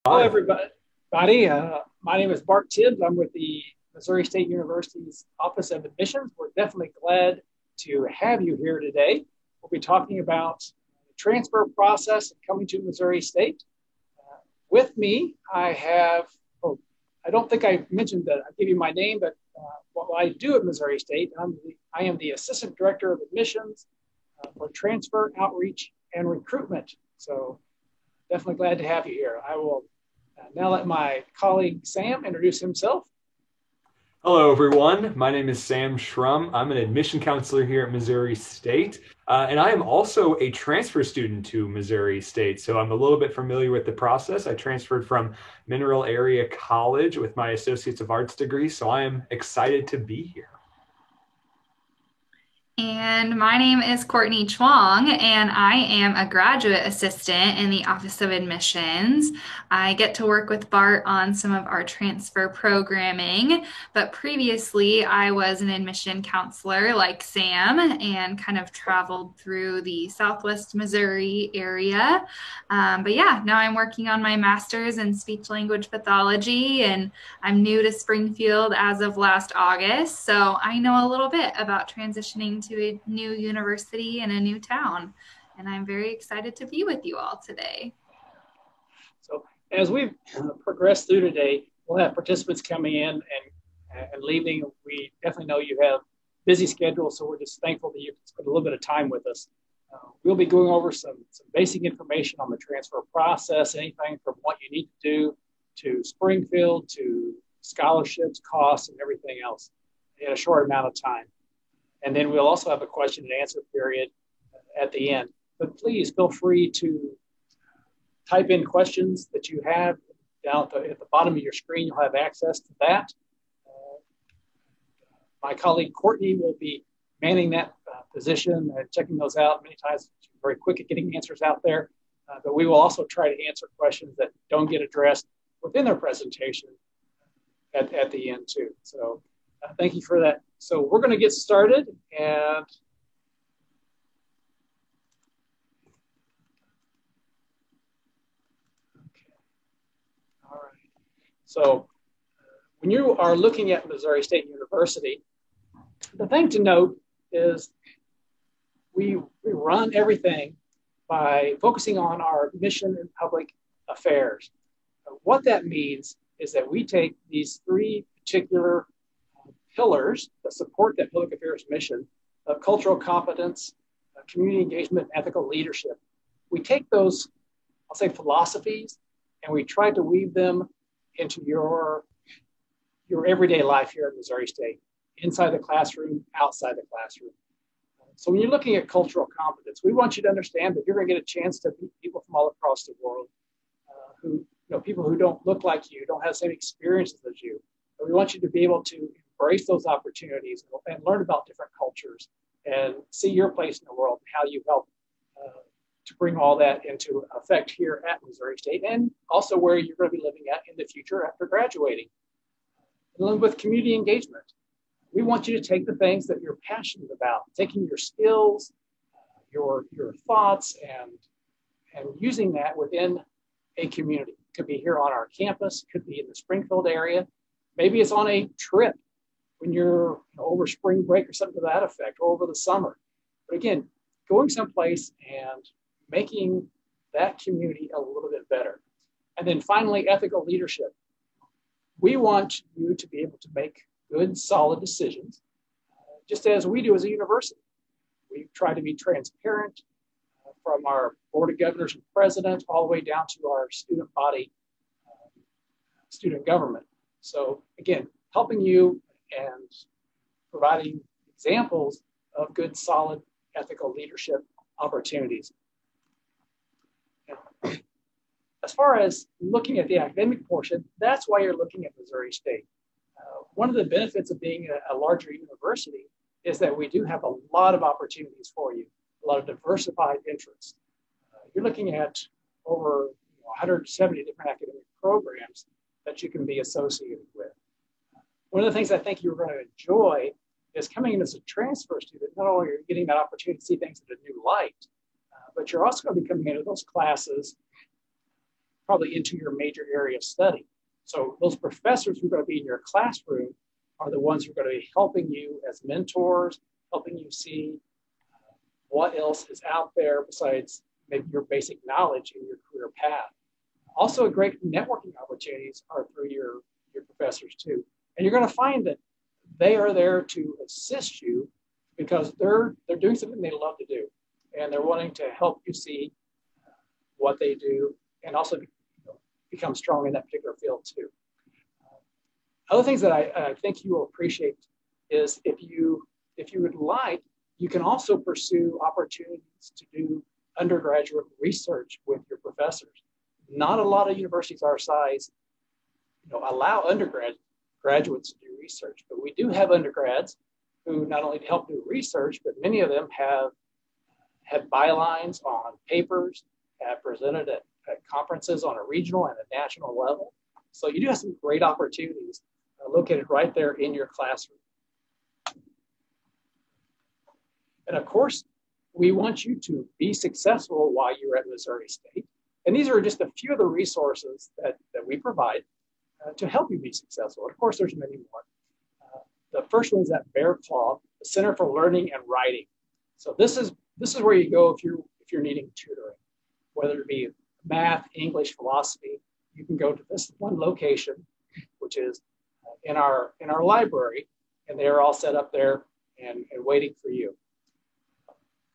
Hello, Hi. everybody. My name is Bart Tibbs. I'm with the Missouri State University's Office of Admissions. We're definitely glad to have you here today. We'll be talking about the transfer process of coming to Missouri State. With me, I don't think I mentioned that I gave you my name, but what I do at Missouri State, I am the Assistant Director of Admissions for Transfer, Outreach, and Recruitment. So definitely glad to have you here. I will now let my colleague Sam introduce himself. Hello, everyone. My name is Sam Schrum. I'm an admission counselor here at Missouri State, and I am also a transfer student to Missouri State. So I'm a little bit familiar with the process. I transferred from Mineral Area College with my Associates of Arts degree, so I am excited to be here. And my name is Courtney Chuang, and I am a graduate assistant in the Office of Admissions. I get to work with Bart on some of our transfer programming, but previously I was an admission counselor like Sam and kind of traveled through the Southwest Missouri area. But yeah, now I'm working on my master's in speech language pathology, and I'm new to Springfield as of last August, so I know a little bit about transitioning to a new university in a new town. And I'm very excited to be with you all today. So as we progress through today, we'll have participants coming in and leaving. We definitely know you have busy schedules, so we're just thankful that you can spend a little bit of time with us. We'll be going over some basic information on the transfer process, anything from what you need to do to Springfield to scholarships, costs, and everything else in a short amount of time. And then we'll also have a question and answer period at the end. But please feel free to type in questions that you have down at the bottom of your screen. You'll have access to that. My colleague Courtney will be manning that position and checking those out. Many times she's very quick at getting answers out there. But we will also try to answer questions that don't get addressed within their presentation at the end too. So thank you for that. So we're going to get started, and okay. All right. So when you are looking at Missouri State University, the thing to note is we run everything by focusing on our mission and public affairs. What that means is that we take these three particular pillars that support that public affairs mission of cultural competence, community engagement, and ethical leadership. We take those, I'll say, philosophies, and we try to weave them into your everyday life here at Missouri State, inside the classroom, outside the classroom. So when you're looking at cultural competence, we want you to understand that you're going to get a chance to meet people from all across the world people who don't look like you, don't have the same experiences as you. But we want you to be able to embrace those opportunities and learn about different cultures and see your place in the world, and how you help to bring all that into effect here at Missouri State, and also where you're going to be living at in the future after graduating. And with community engagement, we want you to take the things that you're passionate about, taking your skills, your thoughts, and using that within a community. It could be here on our campus, could be in the Springfield area. Maybe it's on a trip when you're over spring break or something to that effect, or over the summer. But again, going someplace and making that community a little bit better. And then finally, ethical leadership. We want you to be able to make good, solid decisions, just as we do as a university. We try to be transparent from our board of governors and president all the way down to our student body, student government. So again, helping you and providing examples of good, solid, ethical leadership opportunities. As far as looking at the academic portion, that's why you're looking at Missouri State. One of the benefits of being a larger university is that we do have a lot of opportunities for you, a lot of diversified interests. You're looking at over 170 different academic programs that you can be associated with. One of the things I think you're going to enjoy is coming in as a transfer student. Not only are you getting that opportunity to see things in a new light, but you're also going to be coming into those classes probably into your major area of study. So those professors who are going to be in your classroom are the ones who are going to be helping you as mentors, helping you see what else is out there besides maybe your basic knowledge in your career path. Also, great networking opportunities are through your professors too. And you're going to find that they are there to assist you because they're doing something they love to do. And they're wanting to help you see what they do and also become strong in that particular field too. Other things that I think you will appreciate is if you would like, you can also pursue opportunities to do undergraduate research with your professors. Not a lot of universities our size, allow graduates to do research, but we do have undergrads who not only help do research, but many of them have bylines on papers, have presented at conferences on a regional and a national level. So you do have some great opportunities located right there in your classroom. And of course, we want you to be successful while you're at Missouri State. And these are just a few of the resources that we provide to help you be successful. And of course, there's many more. The first one is at Bear Claw, the Center for Learning and Writing. So this is where you go if you're needing tutoring, whether it be math, English, philosophy. You can go to this one location, which is in our library, and they're all set up there and waiting for you.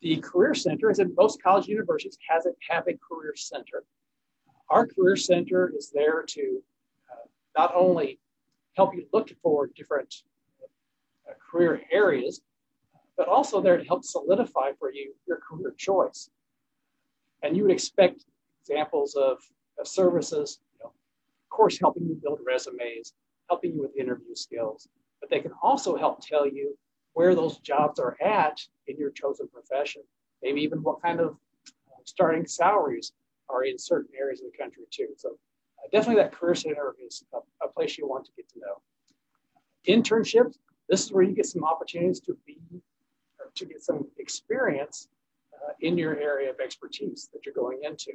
The Career Center, as in most college universities, have a career center. Our career center is there to not only help you look for different career areas, but also there to help solidify for you your career choice. And you would expect examples of services, of course, helping you build resumes, helping you with interview skills, but they can also help tell you where those jobs are at in your chosen profession, maybe even what kind of starting salaries are in certain areas of the country too. So definitely that Career Center is a place you want to get to know. Internships, this is where you get some opportunities to get some experience in your area of expertise that you're going into.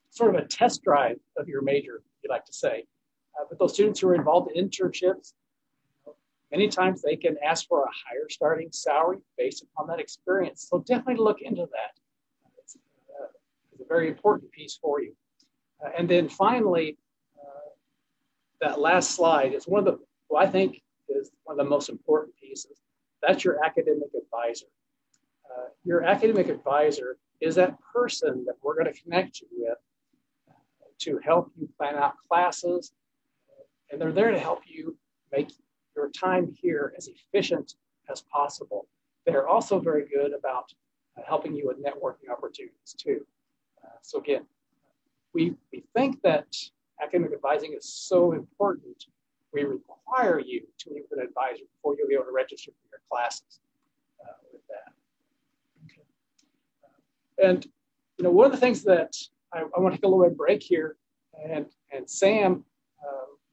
Sort of a test drive of your major, you like to say. But those students who are involved in internships, many times they can ask for a higher starting salary based upon that experience. So definitely look into that. It's a very important piece for you. And then finally, that last slide is I think is one of the most important pieces. That's your academic advisor. Your academic advisor is that person that we're going to connect you with to help you plan out classes. And they're there to help you make your time here as efficient as possible. They're also very good about helping you with networking opportunities too. So again, we think that academic advising is so important. We require you to meet with an advisor before you'll be able to register for your classes with that. Okay. And one of the things that I want to take a little bit of break here, and Sam,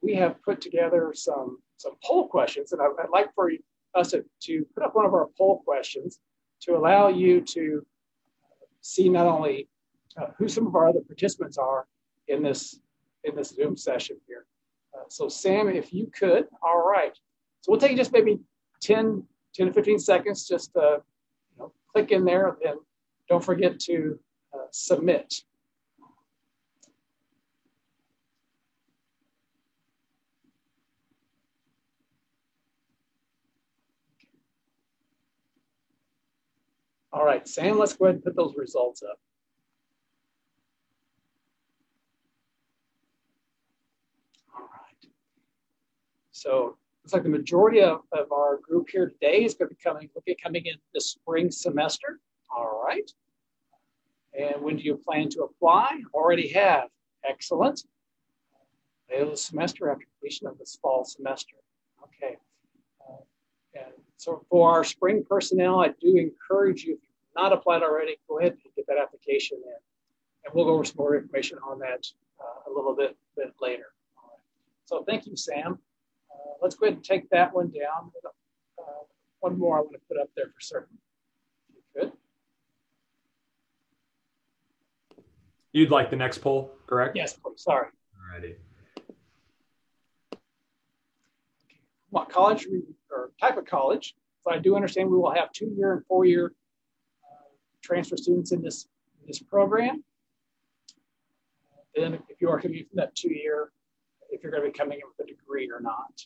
we have put together some poll questions, and I'd like for us to put up one of our poll questions to allow you to see not only who some of our other participants are in this Zoom session here. So Sam, if you could, all right. So we'll take just maybe 10 to 15 seconds, just click in there, and don't forget to submit. All right, Sam, let's go ahead and put those results up. All right. So looks like the majority of our group here today is going to be coming in this spring semester. All right. And when do you plan to apply? Already have. Excellent. The semester after completion of this fall semester. Okay. And so for our spring personnel, I do encourage you, if you've not applied already, go ahead and get that application in. And we'll go over some more information on that a little bit later. All right. So thank you, Sam. Let's go ahead and take that one down. One more I want to put up there for certain. If you could. You'd like the next poll, correct? Yes, please. Sorry. Alrighty. What college or type of college? So I do understand we will have 2-year and 4-year transfer students in this program. Then if you are coming from that 2-year, if you're going to be coming in with a degree or not.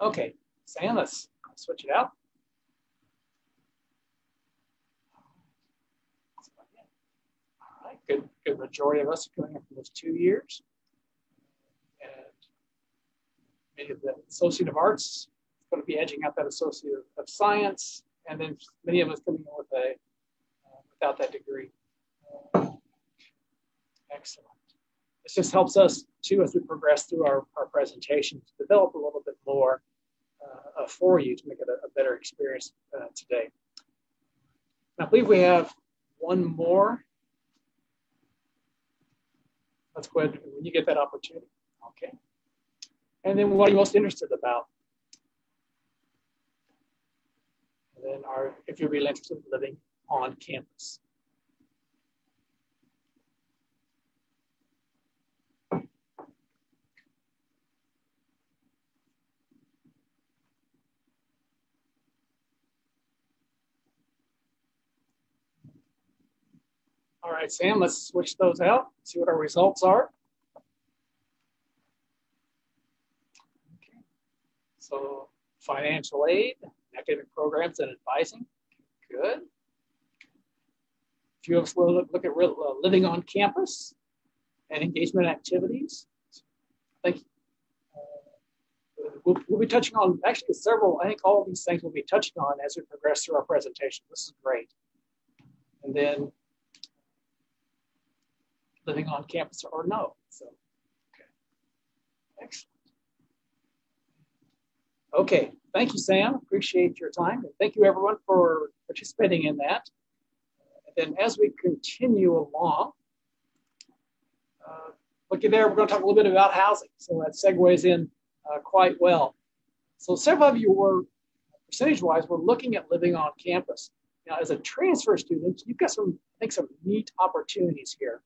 Okay, Sam, let's switch it out. All right, good majority of us are coming in from those 2 years. And maybe the Associate of Arts is going to be edging out that Associate of Science, and then many of us coming in with without that degree. Excellent. This just helps us too as we progress through our presentation to develop a little bit more for you to make it a better experience today. And I believe we have one more. Let's go ahead when you get that opportunity. Okay. And then what are you most interested about? And then if you're really interested in living on campus. All right, Sam, let's switch those out, see what our results are. Okay. So financial aid, academic programs, and advising. Good. A few of us will look at living on campus and engagement activities. I think we'll be touching on actually several, I think all of these things we'll be touching on as we progress through our presentation. This is great. And then living on campus or no. So, okay. Excellent. Okay, thank you, Sam. Appreciate your time. And thank you, everyone, for participating in that. And then as we continue along, looky there, we're going to talk a little bit about housing. So that segues in quite well. So several of you were, percentage-wise, were looking at living on campus. Now, as a transfer student, you've got some, I think, some neat opportunities here.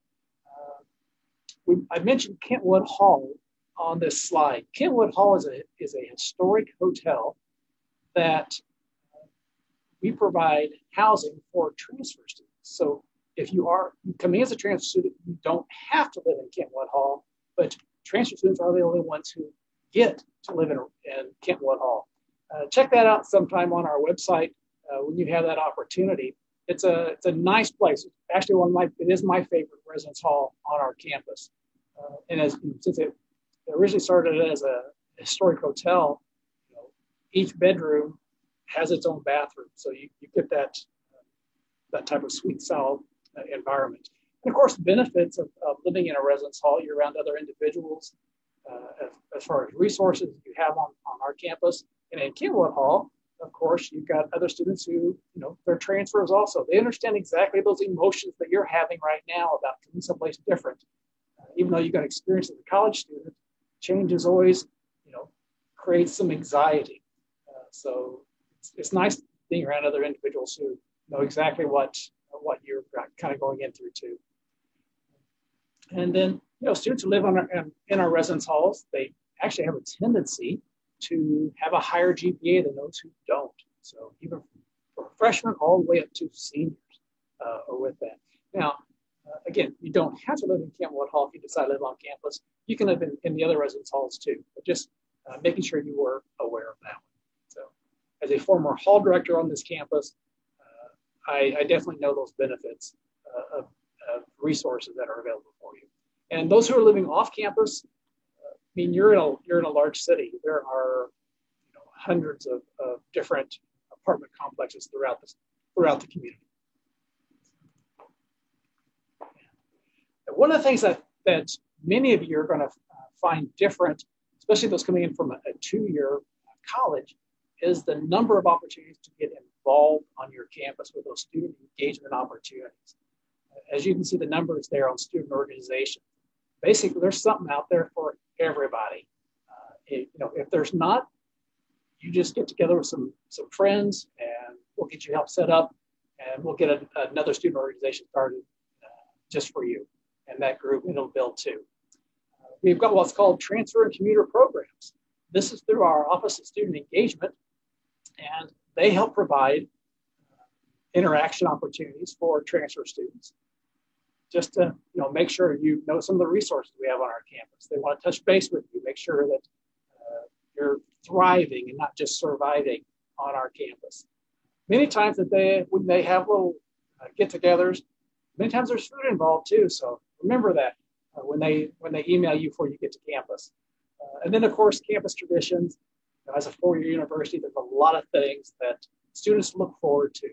I mentioned Kentwood Hall on this slide. Kentwood Hall is a historic hotel that we provide housing for transfer students. So if you are coming as a transfer student, you don't have to live in Kentwood Hall, but transfer students are the only ones who get to live in Kentwood Hall. Check that out sometime on our website when you have that opportunity. It's a nice place. Actually, it is my favorite residence hall on our campus. And since it originally started as a historic hotel, each bedroom has its own bathroom, so you get that type of suite style environment. And of course, the benefits of living in a residence hall, you're around other individuals as far as resources you have on our campus. And in Kentwood Hall, of course, you've got other students who, they're transfers also. They understand exactly those emotions that you're having right now about coming someplace different. Even though you've got experience as a college student, change is always, creates some anxiety. So it's nice being around other individuals who know exactly what you're kind of going in through too. And then, students who live in our residence halls, they actually have a tendency to have a higher GPA than those who don't. So even for freshmen all the way up to seniors are with that. Now, again, you don't have to live in Kentwood Hall if you decide to live on campus. You can live in the other residence halls too, but just making sure you were aware of that one. So as a former hall director on this campus, I definitely know those benefits of resources that are available for you. And those who are living off campus, you're in a large city. There are hundreds of different apartment complexes throughout the community. One of the things that many of you are going to find different, especially those coming in from a 2-year college, is the number of opportunities to get involved on your campus with those student engagement opportunities. As you can see the numbers there on student organization. Basically, there's something out there for everybody. If there's not, you just get together with some friends, and we'll get you help set up, and we'll get another student organization started just for you. And that group, it'll build too. We've got what's called transfer and commuter programs. This is through our Office of Student Engagement, and they help provide interaction opportunities for transfer students, just to make sure you know some of the resources we have on our campus. They want to touch base with you, make sure that you're thriving and not just surviving on our campus. Many times when they have little get-togethers, many times there's food involved too. So remember that when they email you before you get to campus. And then of course, campus traditions. As a four-year university, there's a lot of things that students look forward to.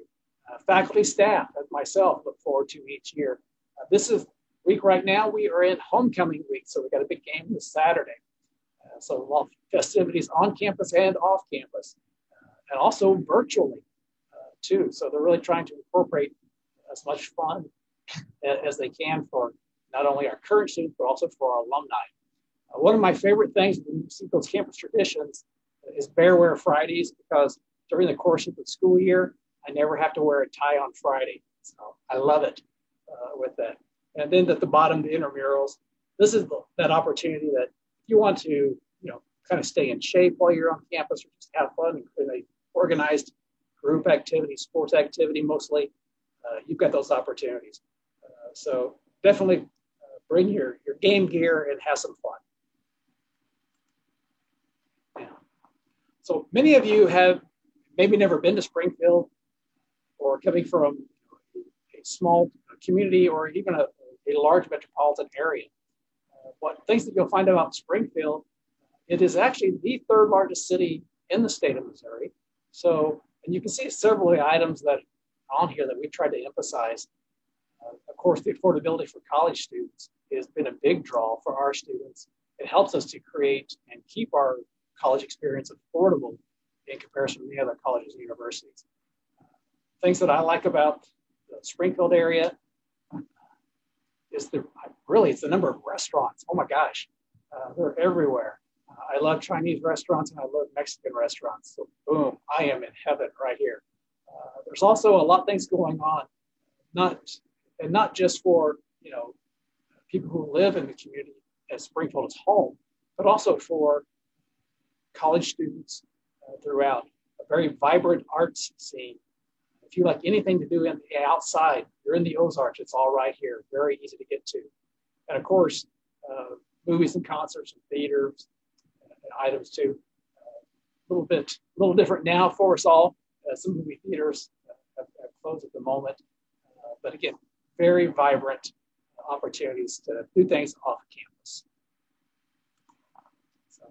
Faculty, staff, and myself look forward to each year. This is week right now. We are in homecoming week, so we got a big game this Saturday. So a lot of festivities on campus and off campus, and also virtually too. So they're really trying to incorporate as much fun as they can for not only our current students, but also for our alumni. One of my favorite things when you see those campus traditions is Bear Wear Fridays, because during the course of the school year, I never have to wear a tie on Friday. So I love it with that. And then at the bottom, the intramurals. This is that opportunity that if you want to, kind of stay in shape while you're on campus or just have fun in a organized group activity, sports activity mostly, you've got those opportunities. So definitely bring your game gear and have some fun. Yeah. So many of you have maybe never been to Springfield, or coming from a small community or even a large metropolitan area. What things that you'll find about Springfield, it is actually the third largest city in the state of Missouri. So, and you can see several of the items that are on here that we tried to emphasize. Of course, the affordability for college students has been a big draw for our students. It helps us to create and keep our college experience affordable in comparison to the other colleges and universities. Things that I like about the Springfield area is it's the number of restaurants. Oh my gosh, they're everywhere. I love Chinese restaurants and I love Mexican restaurants. So boom, I am in heaven right here. There's also a lot of things going on, not just for people who live in the community as Springfield is home, but also for college students throughout. A very vibrant arts scene. If you like anything to do outside, you're in the Ozarks, it's all right here. Very easy to get to. And of course, movies and concerts and theaters and items too. A little different now for us all. Some movie theaters have closed at the moment. But again, very vibrant opportunities to do things off campus. So,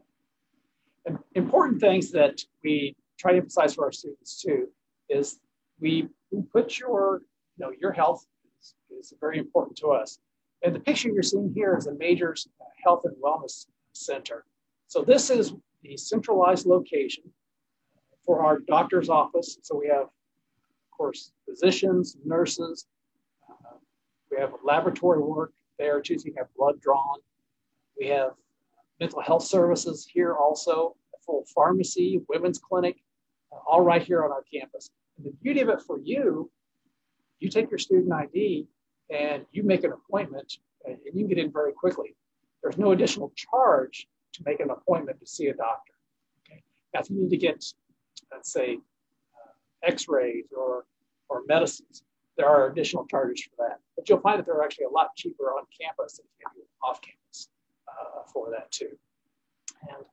and important things that we try to emphasize for our students too is we put your health is very important to us. And the picture you're seeing here is a major health and wellness center. So this is the centralized location for our doctor's office. So we have, of course, physicians, nurses. We have laboratory work there too, so you have blood drawn. We have mental health services here also, a full pharmacy, women's clinic, all right here on our campus. And the beauty of it for you take your student ID and you make an appointment and you get in very quickly. There's no additional charge to make an appointment to see a doctor. Okay? Now, if you need to get, let's say, x-rays or medicines, there are additional charges for that. But you'll find that they're actually a lot cheaper on campus than you can do off campus for that too. And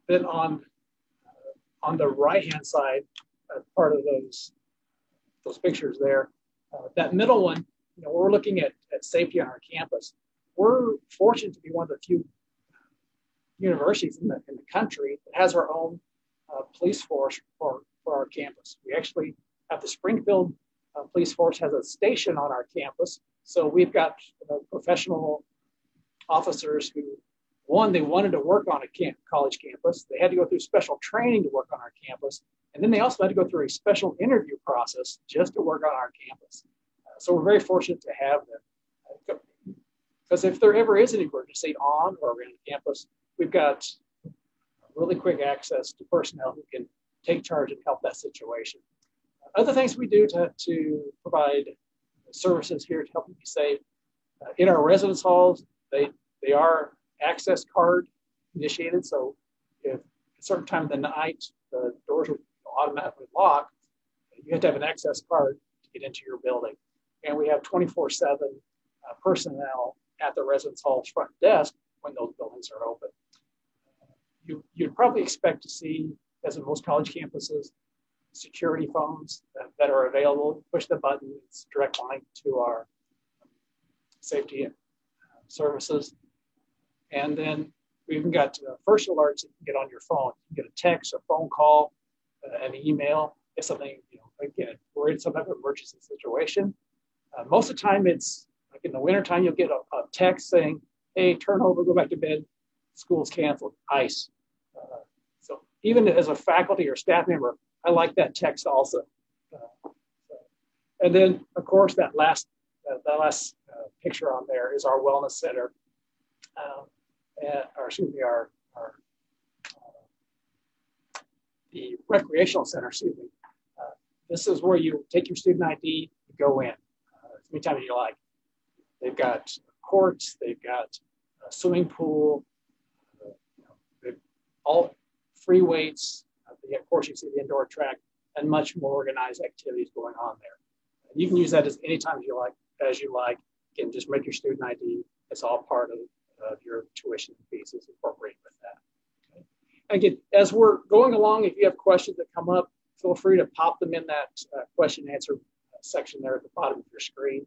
then on the right-hand side, part of those pictures there, that middle one, we're looking at safety on our campus. We're fortunate to be one of the few universities in the country that has our own police force for our campus. We actually have the Springfield Police Force has a station on our campus. So we've got professional officers who, one, they wanted to work on a college campus. They had to go through special training to work on our campus. And then they also had to go through a special interview process just to work on our campus. So we're very fortunate to have them. Because if there ever is an emergency on or around campus, we've got really quick access to personnel who can take charge and help that situation. Other things we do to provide services here to help you be safe. In our residence halls, they are access card initiated. So if at a certain time of the night, the doors will automatically lock, you have to have an access card to get into your building. And we have 24/7 personnel at the residence hall's front desk when those buildings are open. You'd probably expect to see, as in most college campuses, security phones that are available. Push the button, it's direct line to our safety services. And then we even got first alerts that you can get on your phone. You can get a text, a phone call, an email. If something, again, we're in some type of emergency situation. Most of the time, it's like in the wintertime, you'll get a text saying, hey, turn over, go back to bed, school's canceled, ice. So even as a faculty or staff member, I like that text also. And then, of course, that last picture on there is our wellness center, the recreational center, this is where you take your student ID, you go in as many times as you like. They've got courts, they've got a swimming pool, all free weights. Of course, you see the indoor track and much more organized activities going on there. And you can use that as any time as you like. You can just make your student ID. It's all part of your tuition fees is incorporated with that. Okay. And again, as we're going along, if you have questions that come up, feel free to pop them in that question and answer section there at the bottom of your screen.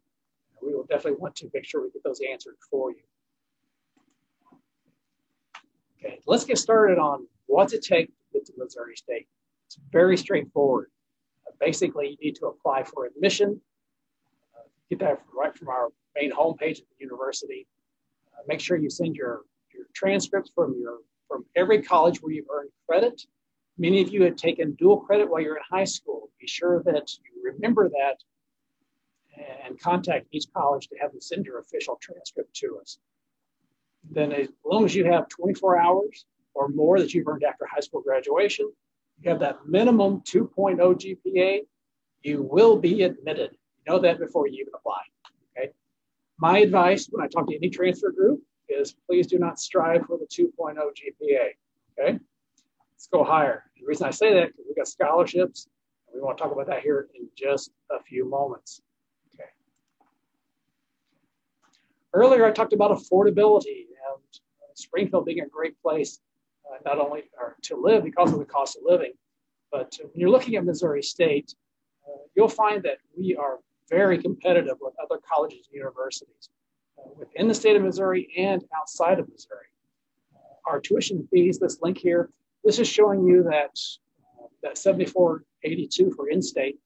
We will definitely want to make sure we get those answered for you. Okay, let's get started on what's it take to get to Missouri State. It's very straightforward. Basically, you need to apply for admission. Get that right from our main homepage at the university. Make sure you send your transcripts from every college where you've earned credit. Many of you had taken dual credit while you're in high school. Be sure that you remember that and contact each college to have them send your official transcript to us. Then as long as you have 24 hours or more that you've earned after high school graduation, you have that minimum 2.0 GPA, you will be admitted. You know that before you even apply, okay? My advice when I talk to any transfer group is please do not strive for the 2.0 GPA, okay? Let's go higher. The reason I say that is we've got scholarships. And we want to talk about that here in just a few moments, okay? Earlier, I talked about affordability and Springfield being a great place not only to live because of the cost of living, but when you're looking at Missouri State, you'll find that we are very competitive with other colleges and universities within the state of Missouri and outside of Missouri. Our tuition fees, this link here, this is showing you that $74.82 for in-state.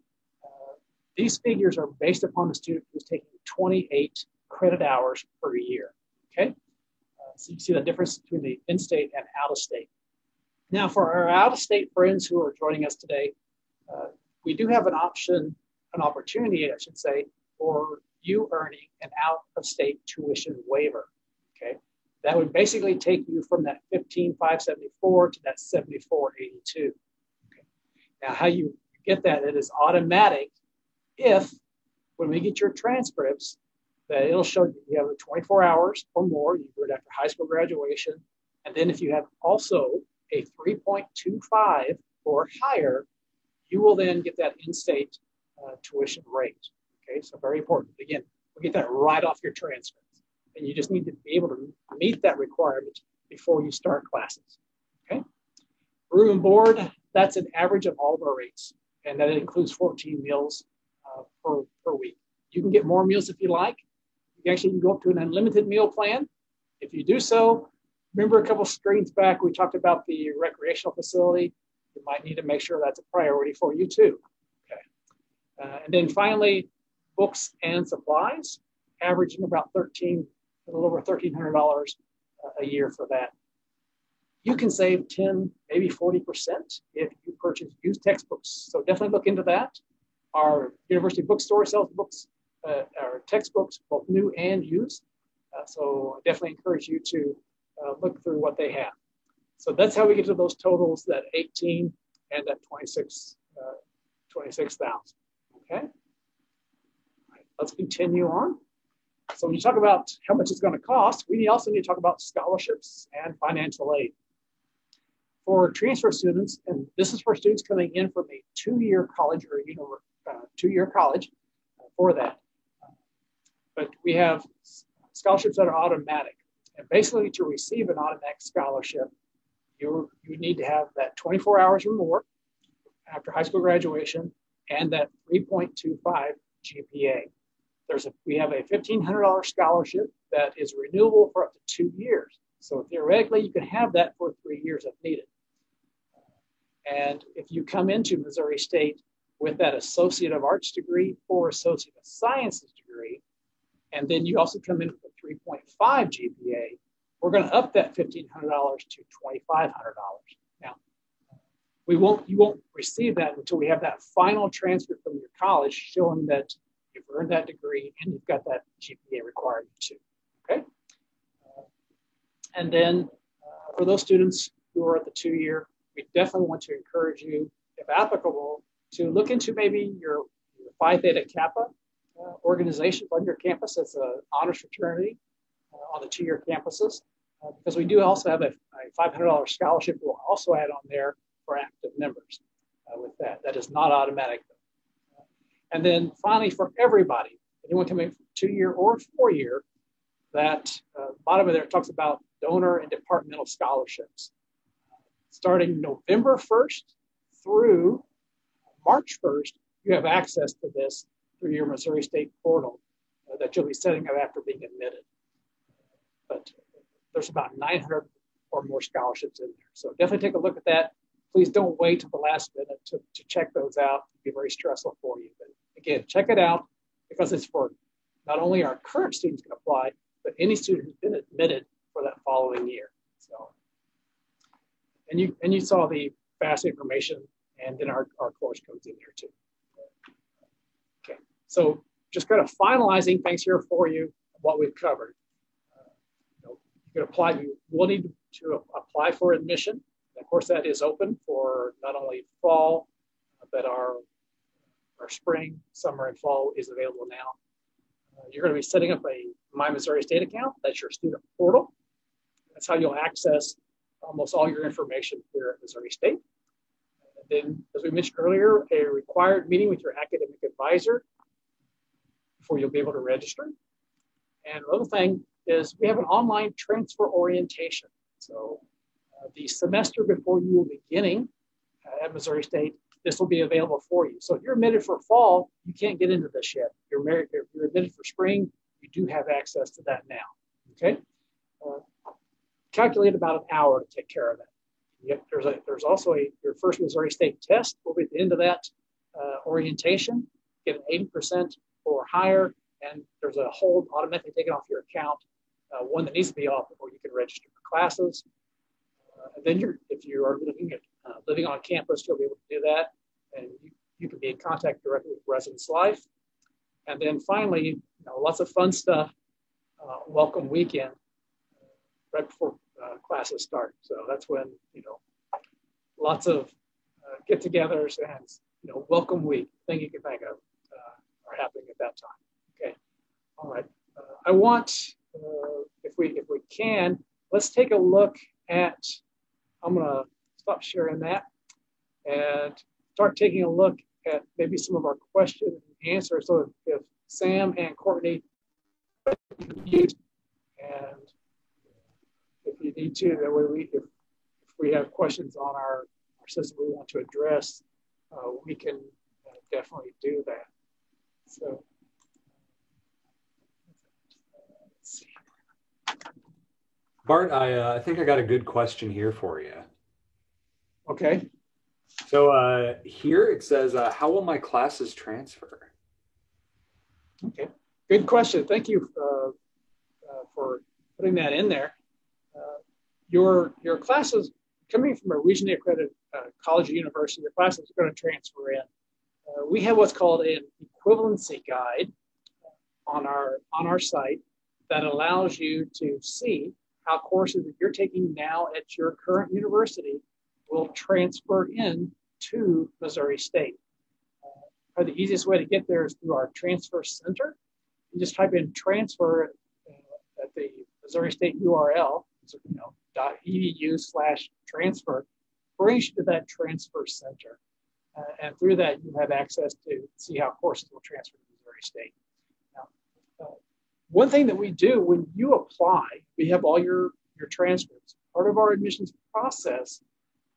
These figures are based upon the student who's taking 28 credit hours per year, okay? So you see the difference between the in-state and out-of-state. Now, for our out-of-state friends who are joining us today, we do have an opportunity, I should say, for you earning an out-of-state tuition waiver, okay? That would basically take you from that $15,574 to that $74.82. Okay. Now, how you get that, it is automatic if, when we get your transcripts, that it'll show you have 24 hours or more, you do it after high school graduation, and then if you have also a 3.25 or higher, you will then get that in-state tuition rate. Okay, so very important. Again, we'll get that right off your transcripts, and you just need to be able to meet that requirement before you start classes. Okay, room and board, that's an average of all of our rates, and that includes 14 meals per week. You can get more meals if you like. You actually can go up to an unlimited meal plan. If you do so, remember a couple screens back, we talked about the recreational facility. You might need to make sure that's a priority for you too. Okay. And then finally, books and supplies, averaging about a little over $1,300 a year for that. You can save 10, maybe 40% if you purchase used textbooks. So definitely look into that. Our university bookstore sells books, our textbooks, both new and used. So I definitely encourage you to look through what they have. So that's how we get to those totals, that 18 and that 26,000. Okay. All right, let's continue on. So when you talk about how much it's going to cost, we also need to talk about scholarships and financial aid. For transfer students, and this is for students coming in from a two-year college or two-year college for that. But we have scholarships that are automatic. And basically to receive an automatic scholarship, you need to have that 24 hours or more after high school graduation and that 3.25 GPA. We have a $1,500 scholarship that is renewable for up to 2 years. So theoretically, you can have that for 3 years if needed. And if you come into Missouri State with that Associate of Arts degree or Associate of Sciences degree, and then you also come in with a 3.5 GPA, we're going to up that $1,500 to $2,500. Now, you won't receive that until we have that final transcript from your college showing that you've earned that degree and you've got that GPA requirement too. Okay. And then for those students who are at the 2-year, we definitely want to encourage you, if applicable, to look into maybe your Phi Theta Kappa organizations on your campus. It's an honors fraternity on the 2-year campuses, because we do also have a $500 scholarship we'll also add on there for active members with that. That is not automatic. And then finally, for everybody, anyone coming from 2-year or 4-year, that bottom of there talks about donor and departmental scholarships. Starting November 1st through March 1st, you have access to this through your Missouri State portal that you'll be setting up after being admitted. But there's about 900 or more scholarships in there. So definitely take a look at that. Please don't wait till the last minute to check those out. It'll be very stressful for you. But again, check it out, because it's for not only our current students can apply, but any student who's been admitted for that following year. So, and you saw the FAFSA information and then our course codes in there too. Okay, so just kind of finalizing things here for you, what we've covered. You can apply. You will need to apply for admission. Of course, that is open for not only fall, but our spring, summer, and fall is available now. You're going to be setting up a My Missouri State account. That's your student portal. That's how you'll access almost all your information here at Missouri State. And then, as we mentioned earlier, a required meeting with your academic advisor before you'll be able to register. And another thing is we have an online transfer orientation. So the semester before you will be beginning at Missouri State, this will be available for you. So if you're admitted for fall, you can't get into this yet. If you're admitted for spring, you do have access to that now. Okay. Calculate about an hour to take care of that. Yep, there's also your first Missouri State test will be at the end of that orientation. Get an 80% or higher, and there's a hold automatically taken off your account, one that needs to be off before you can register for classes. And then if you are looking at living on campus, you'll be able to do that, and you can be in contact directly with Residence Life. And then finally, lots of fun stuff. Welcome weekend right before classes start. So that's when lots of get-togethers and welcome week, thing you can think of, are happening at that time. Okay, all right. I want, if we can, let's take a look at. I'm gonna stop sharing that and start taking a look at maybe some of our question and answers. So if Sam and Courtney mute, and if you need to, that way if we have questions on our system we want to address, we can definitely do that. So let's see. Bart, I think I got a good question here for you. Okay. So here it says, how will my classes transfer? Okay, good question. Thank you for putting that in there. Your classes, coming from a regionally accredited college or university, your classes are going to transfer in. We have what's called an equivalency guide on our site that allows you to see how courses that you're taking now at your current university will transfer in to Missouri State. The easiest way to get there is through our transfer center. You just type in transfer at the Missouri State URL, so, .edu/transfer, brings you to that transfer center. And through that, you have access to see how courses will transfer to Missouri State. Now, one thing that we do when you apply, we have all your transcripts. Part of our admissions process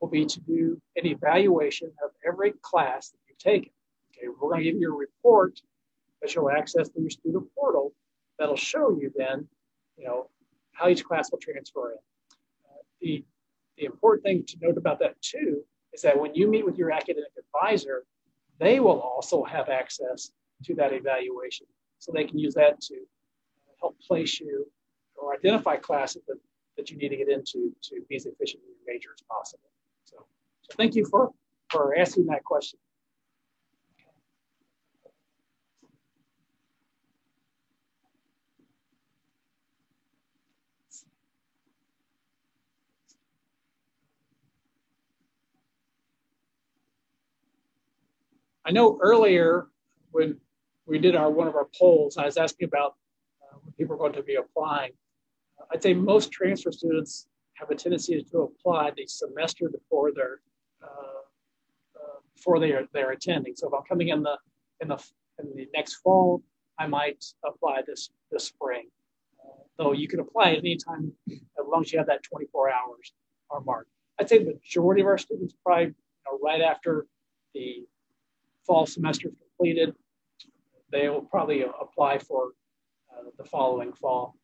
will be to do an evaluation of every class that you've taken. Okay, we're going to give you a report that you'll access through your student portal that'll show you then, how each class will transfer in. The important thing to note about that too is that when you meet with your academic advisor, they will also have access to that evaluation. So they can use that to help place you or identify classes that you need to get into to be as efficient in your major as possible. So thank you for asking that question. I know earlier when we did one of our polls, I was asking about when people are going to be applying. I'd say most transfer students have a tendency to apply the semester before they're attending. So if I'm coming in the next fall, I might apply this spring. Though you can apply at any time as long as you have that 24 hours or mark. I'd say the majority of our students probably right after the fall semester completed, they will probably apply for the following fall.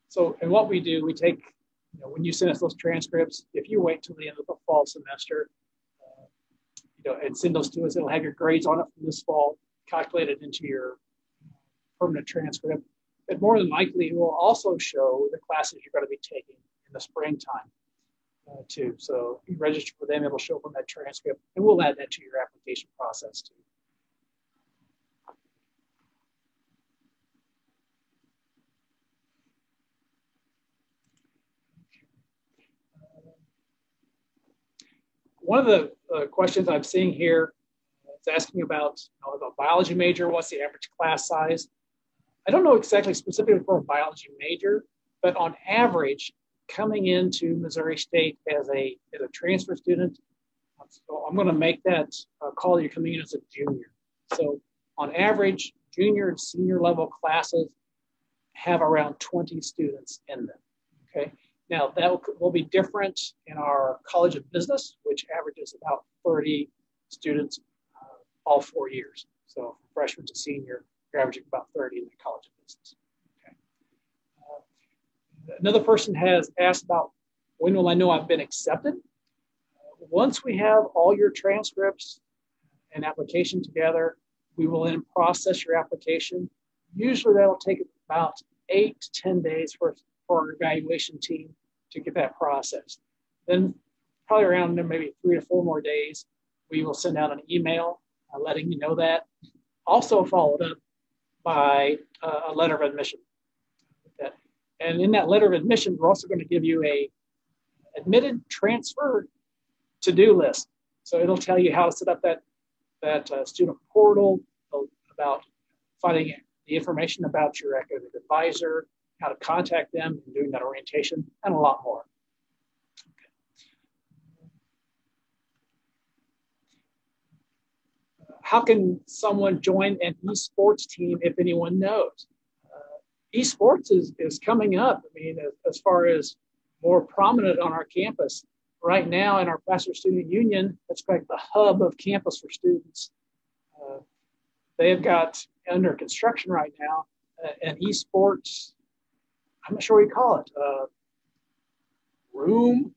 So, and what we do, we take, when you send us those transcripts, if you wait till the end of the fall semester, and send those to us, it'll have your grades on it from this fall calculated into your permanent transcript. But more than likely, it will also show the classes you're going to be taking in the springtime too. So if you register for them, it'll show up on that transcript, and we'll add that to your application process too. One of the questions I'm seeing here is asking about the biology major. What's the average class size? I don't know exactly specifically for a biology major, but on average, coming into Missouri State as a transfer student, so I'm going to make that call you're coming in as a junior. So on average, junior and senior level classes have around 20 students in them. Okay. Now that will be different in our College of Business, which averages about 30 students all 4 years. So from freshman to senior, you're averaging about 30 in the College of Business. Okay. Another person has asked about when will I know I've been accepted? Once we have all your transcripts and application together, we will then process your application. Usually that'll take about 8 to 10 days for our evaluation team to get that processed. Then probably around maybe 3 to 4 more days, we will send out an email letting you know that. Also followed up by a letter of admission. And in that letter of admission, we're also going to give you a admitted transfer to-do list. So it'll tell you how to set up that student portal, about finding the information about your academic advisor, how to contact them, and doing that orientation, and a lot more. Okay. How can someone join an esports team if anyone knows? Esports is coming up. I mean, as far as more prominent on our campus. Right now in our Placer Student Union, that's like the hub of campus for students. They have got under construction right now an esports, I'm not sure what you call it, room.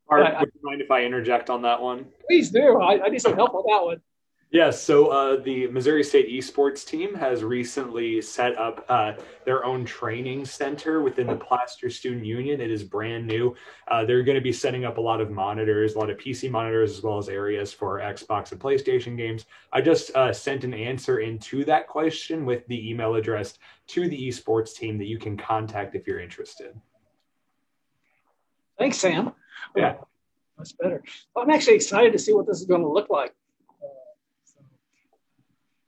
Art, would you mind if I interject on that one? Please do. I need some help on that one. Yes, so the Missouri State esports team has recently set up their own training center within the Plaster Student Union. It is brand new. They're going to be setting up a lot of monitors, a lot of PC monitors, as well as areas for Xbox and PlayStation games. I just sent an answer into that question with the email address to the esports team that you can contact if you're interested. Thanks, Sam. Yeah. Much better. Well, I'm actually excited to see what this is going to look like.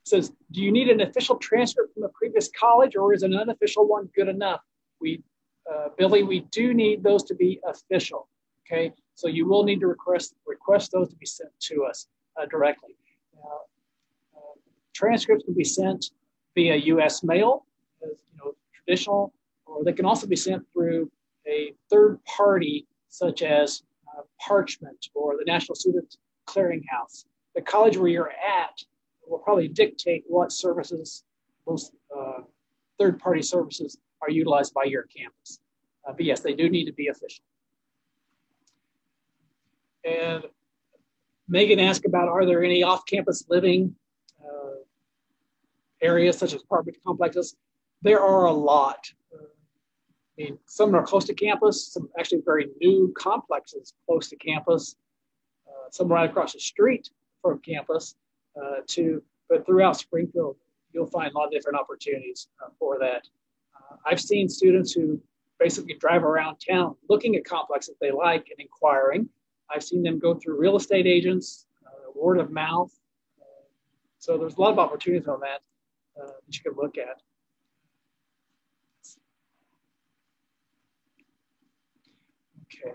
Says, do you need an official transcript from the previous college, or is an unofficial one good enough? Billy, we do need those to be official. Okay, so you will need to request those to be sent to us directly. Transcripts can be sent via U.S. mail, as traditional, or they can also be sent through a third party, such as Parchment or the National Student Clearinghouse. The college where you're at will probably dictate what services, those third-party services, are utilized by your campus. But yes, they do need to be official. And Megan asked about, are there any off-campus living areas such as apartment complexes? There are a lot. Some are close to campus, some actually very new complexes close to campus, some right across the street from campus. But throughout Springfield, you'll find a lot of different opportunities for that. I've seen students who basically drive around town looking at complexes they like and inquiring. I've seen them go through real estate agents, word of mouth. So there's a lot of opportunities on that that you can look at. Okay.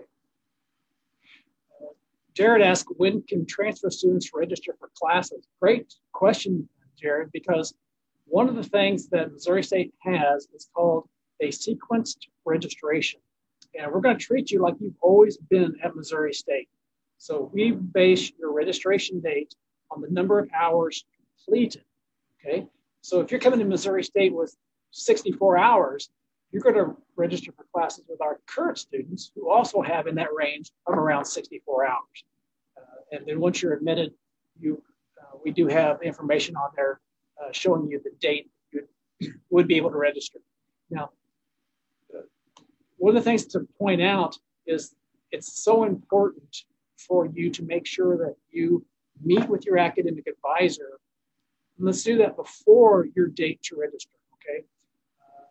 Jared asked, when can transfer students register for classes? Great question, Jared, because one of the things that Missouri State has is called a sequenced registration. And we're going to treat you like you've always been at Missouri State. So we base your registration date on the number of hours completed, okay? So if you're coming to Missouri State with 64 hours, you're going to register for classes with our current students who also have in that range of around 64 hours. And then once you're admitted, we do have information on there showing you the date you would be able to register. Now, one of the things to point out is it's so important for you to make sure that you meet with your academic advisor. And let's do that before your date to register, okay?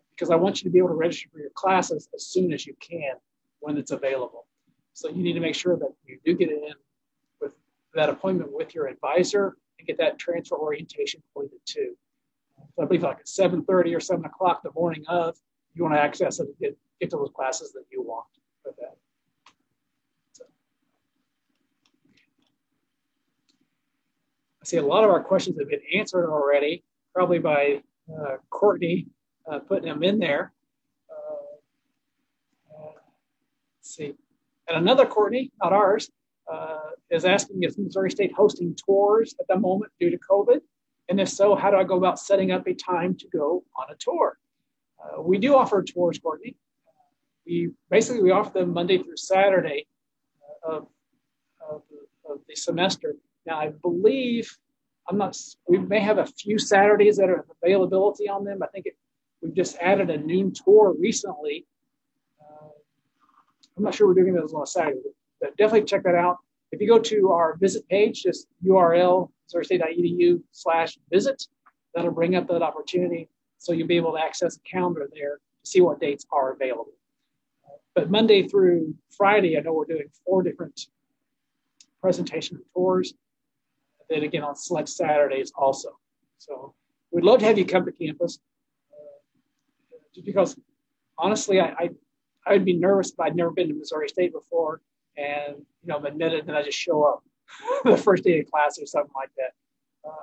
Because I want you to be able to register for your classes as soon as you can when it's available. So you need to make sure that you do get in with that appointment with your advisor and get that transfer orientation appointed too. So I believe like at 7:30 or 7 o'clock the morning of, you want to access it and get to those classes that you want with that. So, I see a lot of our questions have been answered already, probably by Courtney putting them in there. Let's see. And another Courtney, not ours, is asking, is Missouri State hosting tours at the moment due to COVID? And if so, how do I go about setting up a time to go on a tour? We do offer tours, Courtney. We offer them Monday through Saturday of the semester. Now, I believe, we may have a few Saturdays that are availability on them. I think we've just added a noon tour recently. I'm not sure we're doing those on a Saturday, but definitely check that out. If you go to our visit page, just URL, MissouriState.edu/visit, that'll bring up that opportunity. So you'll be able to access a calendar there to see what dates are available. But Monday through Friday, I know we're doing 4 different presentation tours. Then again, on select Saturdays also. So we'd love to have you come to campus. Just because, honestly, I'd be nervous if I'd never been to Missouri State before, and I'm admitted, and then I just show up the first day of class or something like that.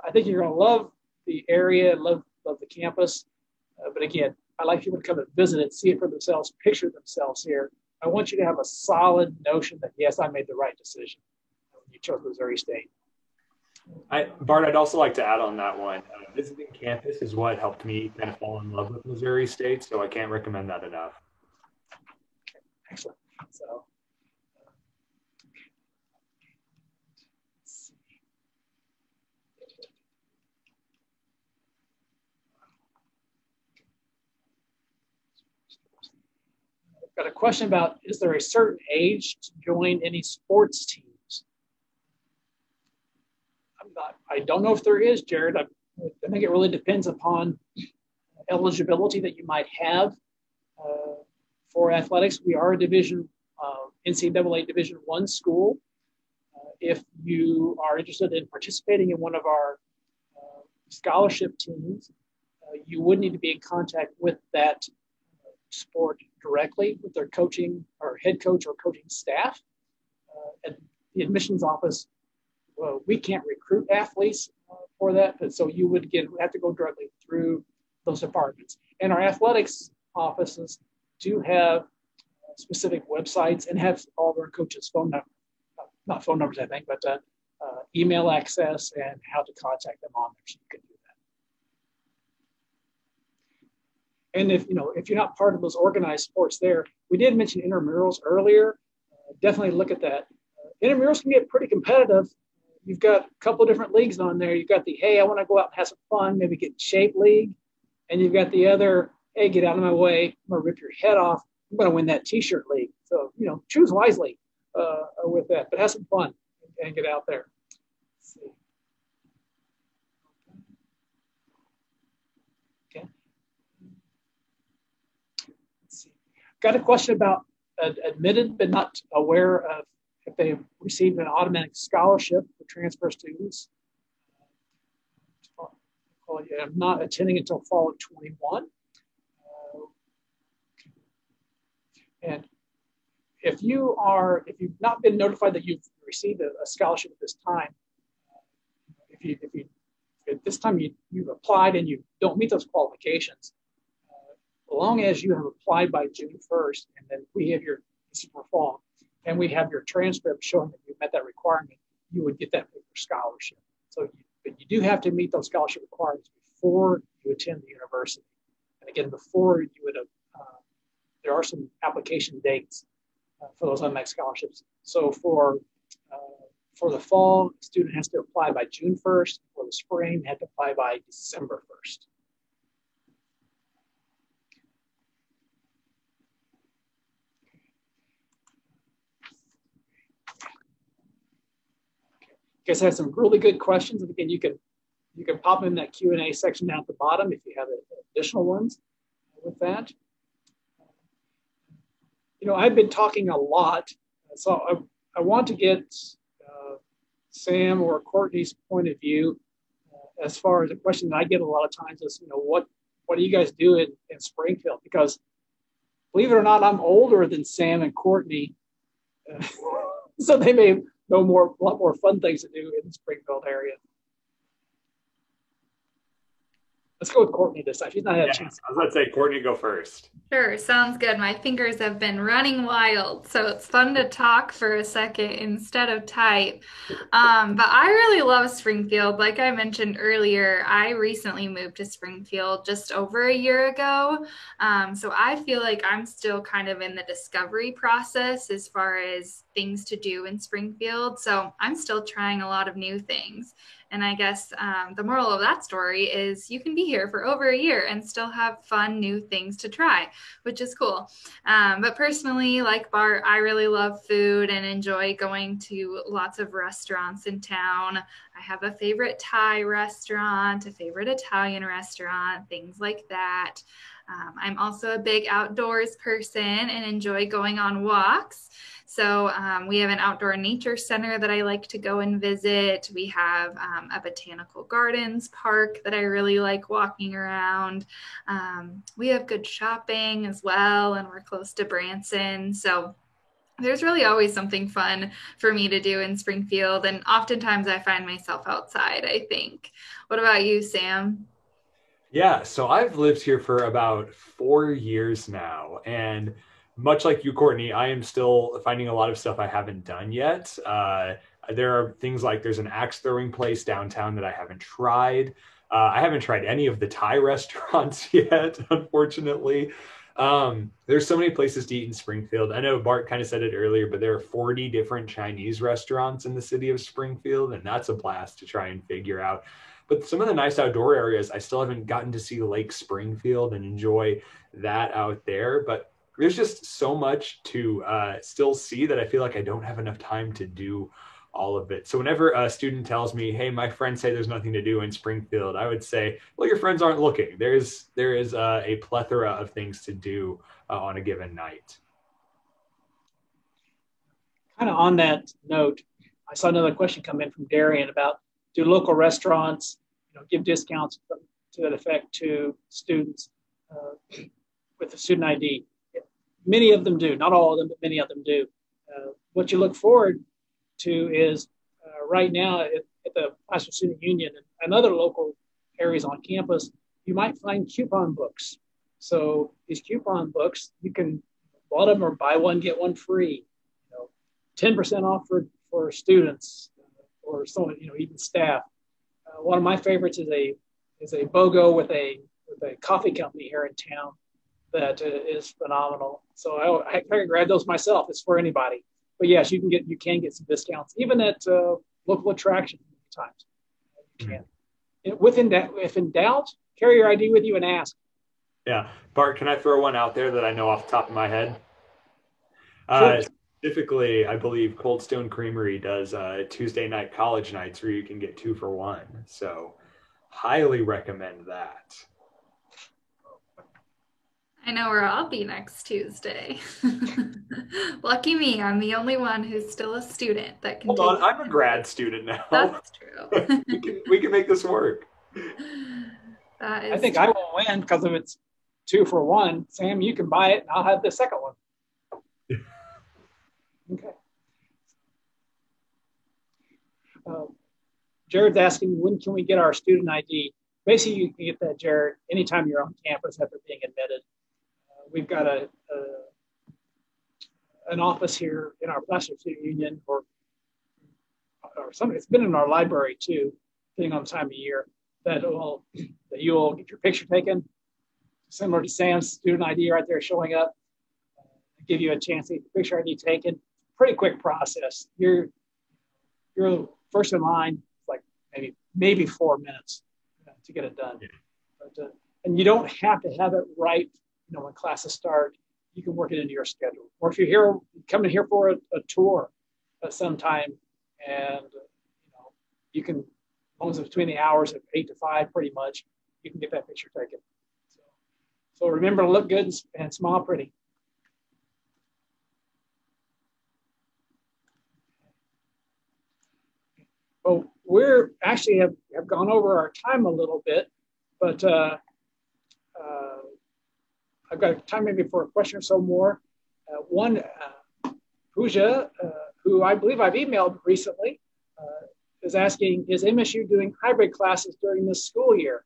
I think you're going to love the area, love the campus. But again, I like people to come and visit it, see it for themselves, picture themselves here. I want you to have a solid notion that, yes, I made the right decision when you chose Missouri State. Bart, I'd also like to add on that one. Visiting campus is what helped me kind of fall in love with Missouri State, so I can't recommend that enough. Okay, excellent. So, got a question about, is there a certain age to join any sports teams? I don't know if there is, Jared. I think it really depends upon eligibility that you might have for athletics. We are a NCAA Division I school. If you are interested in participating in one of our scholarship teams, you would need to be in contact with that sport directly with their coaching or head coach or coaching staff. At the admissions office, we can't recruit athletes for that, but so you would have to go directly through those departments. And our athletics offices do have specific websites and have all of our coaches' phone numbers, not phone numbers, I think, but email access and how to contact them on there, so you can do that. And if you're not part of those organized sports there, we did mention intramurals earlier. Definitely look at that. Intramurals can get pretty competitive. You've got a couple of different leagues on there. You've got the, hey, I want to go out and have some fun, maybe get in shape league. And you've got the other, hey, get out of my way. I'm going to rip your head off. I'm going to win that t-shirt league. So, choose wisely with that, but have some fun and get out there. Let's see. Okay. Let's see. Got a question about admitted but not aware of if they received an automatic scholarship for transfer students. I'm not attending until fall of 21. And if you've not been notified that you've received a scholarship at this time, if at this time you've applied and you don't meet those qualifications, as long as you have applied by June 1st, and then we have your fall, and we have your transcript showing that you met that requirement, you would get that paper scholarship. So you do have to meet those scholarship requirements before you attend the university. And again, before you would have, there are some application dates for those automatic scholarships. So for the fall, the student has to apply by June 1st. For the spring, they have to apply by December 1st. You guys have some really good questions, and again, you can pop them in that Q&A section down at the bottom if you have additional ones with that. I've been talking a lot, so I want to get Sam or Courtney's point of view as far as a question that I get a lot of times is, what do you guys do in Springfield? Because believe it or not, I'm older than Sam and Courtney, so they may know a lot more fun things to do in the Springfield area. Let's go with Courtney this time. She's not had a chance. I was about to say, Courtney, go first. Sure, sounds good. My fingers have been running wild, so it's fun to talk for a second instead of type. But I really love Springfield. Like I mentioned earlier, I recently moved to Springfield just over a year ago. So I feel like I'm still kind of in the discovery process as far as things to do in Springfield. So I'm still trying a lot of new things. And I guess the moral of that story is you can be here for over a year and still have fun new things to try, which is cool. But personally, like Bart, I really love food and enjoy going to lots of restaurants in town. I have a favorite Thai restaurant, a favorite Italian restaurant, things like that. I'm also a big outdoors person and enjoy going on walks. So we have an outdoor nature center that I like to go and visit. We have a botanical gardens park that I really like walking around. We have good shopping as well, and we're close to Branson. So there's really always something fun for me to do in Springfield. And oftentimes I find myself outside, I think. What about you, Sam? Yeah, so I've lived here for about 4 years now. And much like you, Courtney, I am still finding a lot of stuff I haven't done yet. There are things like there's an axe throwing place downtown that I haven't tried. I haven't tried any of the Thai restaurants yet, unfortunately. There's so many places to eat in Springfield. I know Bart kind of said it earlier, but there are 40 different Chinese restaurants in the city of Springfield, and that's a blast to try and figure out. But some of the nice outdoor areas, I still haven't gotten to see Lake Springfield and enjoy that out there. But there's just so much to still see that I feel like I don't have enough time to do all of it. So whenever a student tells me, "Hey, my friends say there's nothing to do in Springfield," I would say, "Well, your friends aren't looking. There is a plethora of things to do on a given night." Kind of on that note, I saw another question come in from Darian about, do local restaurants, give discounts to that effect to students with the student ID? Many of them do, not all of them, but many of them do. What you look forward to is right now at the Placer Student Union and other local areas on campus, you might find coupon books. So these coupon books, you can bought them or buy one, get one free. 10% off for students or someone, even staff. One of my favorites is a BOGO with a coffee company here in town that is phenomenal. So I can grab those myself. It's for anybody. But yes, you can get some discounts even at local attractions many times. You can. If in doubt, carry your ID with you and ask. Yeah, Bart, can I throw one out there that I know off the top of my head? Sure. Specifically, I believe Cold Stone Creamery does Tuesday night college nights where you can get 2 for 1. So highly recommend that. I know where I'll be next Tuesday. Lucky me, I'm the only one who's still a student that can Hold on, I'm a grad student now. That's true. we can make this work. I think I will win because if it's 2 for 1, Sam, you can buy it and I'll have the second one. Okay. Jared's asking, when can we get our student ID? Basically, you can get that, Jared, anytime you're on campus after being admitted. We've got an office here in our Placer Student Union, or something. It's been in our library too, depending on the time of year, that you'll get your picture taken, similar to Sam's student ID right there showing up, give you a chance to get your picture ID taken. Pretty quick process. You're first in line, like maybe 4 minutes to get it done. Yeah. But, and you don't have to have it right, when classes start. You can work it into your schedule. Or if you're coming here for a tour sometime, and you can, as long as it's between the hours of 8 to 5, pretty much, you can get that picture taken. So remember to look good and smile pretty. Well, we're actually have gone over our time a little bit, but I've got time maybe for a question or so more. One, Pooja, who I believe I've emailed recently, is asking, is MSU doing hybrid classes during this school year?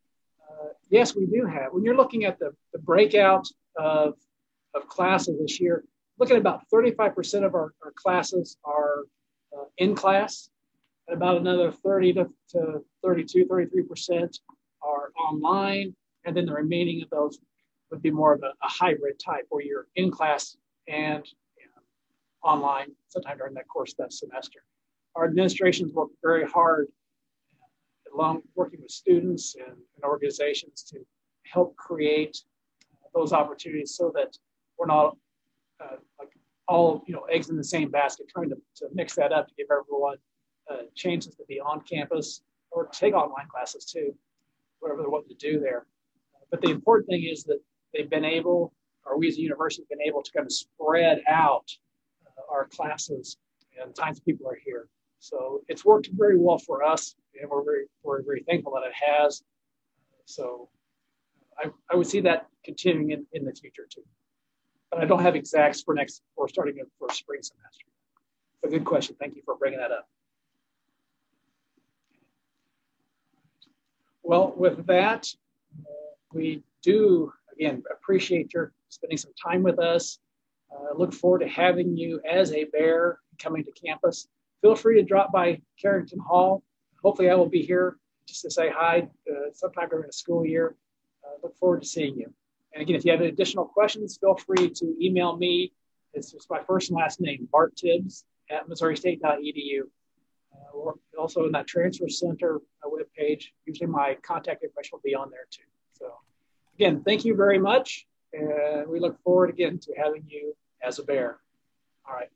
Yes, we do have. When you're looking at the breakout of classes this year, look at about 35% of our classes are in class. About another 30 to 32, 33% are online. And then the remaining of those would be more of a hybrid type where you're in class and online sometime during that course that semester. Our administrations work very hard along working with students and organizations to help create those opportunities so that we're not all eggs in the same basket, trying to mix that up to give everyone chances to be on campus or take online classes too, whatever they're wanting to do there. But the important thing is that they've been able, or we as a university have been able to kind of spread out our classes and times people are here. So it's worked very well for us, and we're very thankful that it has. So I would see that continuing in the future too. But I don't have exacts for starting for spring semester. A good question. Thank you for bringing that up. Well, with that, we do, again, appreciate your spending some time with us. Look forward to having you as a bear coming to campus. Feel free to drop by Carrington Hall. Hopefully I will be here just to say hi sometime during the school year. Look forward to seeing you. And again, if you have any additional questions, feel free to email me. It's just my first and last name, Bart Tibbs @MissouriState.edu. Or also in that Transfer Center webpage, usually my contact information will be on there too. So again, thank you very much. And we look forward again to having you as a bear. All right.